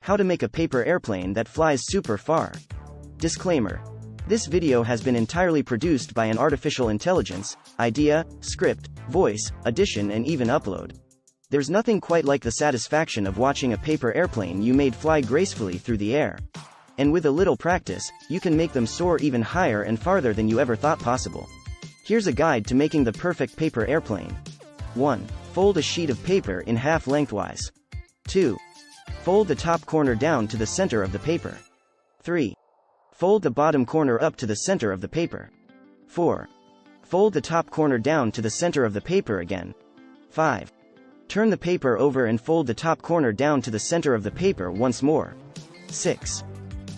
How to make a paper airplane that flies super far. Disclaimer. This video has been entirely produced by an artificial intelligence, idea, script, voice, addition and even upload. There's nothing quite like the satisfaction of watching a paper airplane you made fly gracefully through the air. And with a little practice, you can make them soar even higher and farther than you ever thought possible. Here's a guide to making the perfect paper airplane. 1. Fold a sheet of paper in half lengthwise. 2. Fold the top corner down to the center of the paper. 3. Fold the bottom corner up to the center of the paper. 4. Fold the top corner down to the center of the paper again. 5. Turn the paper over and fold the top corner down to the center of the paper once more. 6.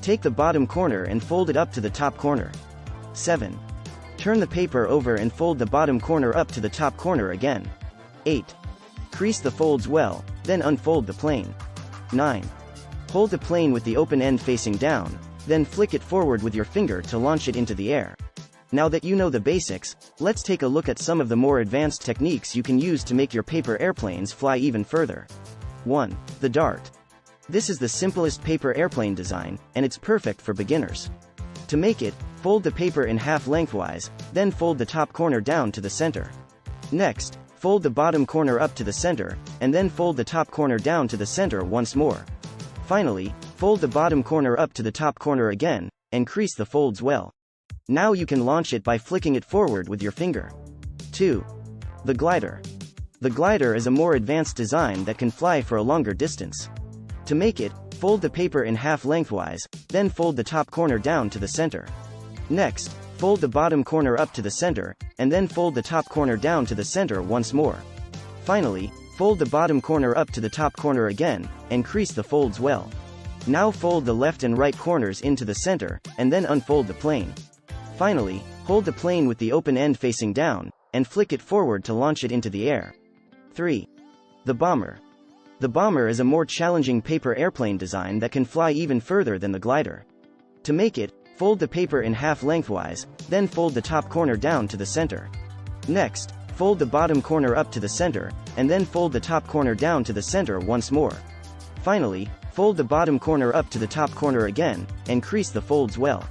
Take the bottom corner and fold it up to the top corner. 7. Turn the paper over and fold the bottom corner up to the top corner again. 8. Crease the folds well, then unfold the plane. 9. Hold the plane with the open end facing down, then flick it forward with your finger to launch it into the air. Now that you know the basics, let's take a look at some of the more advanced techniques you can use to make your paper airplanes fly even further. 1. The dart. This is the simplest paper airplane design, and it's perfect for beginners. To make it, fold the paper in half lengthwise, then fold the top corner down to the center. Next, fold the bottom corner up to the center, and then fold the top corner down to the center once more. Finally, fold the bottom corner up to the top corner again, and crease the folds well. Now you can launch it by flicking it forward with your finger. 2. The glider. The glider is a more advanced design that can fly for a longer distance. To make it, fold the paper in half lengthwise, then fold the top corner down to the center. Next, fold the bottom corner up to the center, and then fold the top corner down to the center once more. Finally, fold the bottom corner up to the top corner again, and crease the folds well. Now fold the left and right corners into the center, and then unfold the plane. Finally, hold the plane with the open end facing down, and flick it forward to launch it into the air. 3. The bomber. The bomber is a more challenging paper airplane design that can fly even further than the glider. To make it, fold the paper in half lengthwise, then fold the top corner down to the center. Next, fold the bottom corner up to the center, and then fold the top corner down to the center once more. Finally, fold the bottom corner up to the top corner again, and crease the folds well.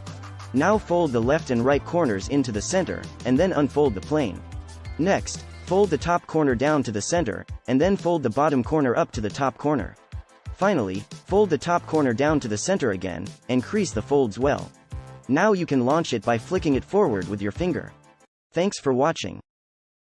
Now fold the left and right corners into the center, and then unfold the plane. Next, fold the top corner down to the center, and then fold the bottom corner up to the top corner. Finally, fold the top corner down to the center again, and crease the folds well. Now you can launch it by flicking it forward with your finger. Thanks for watching.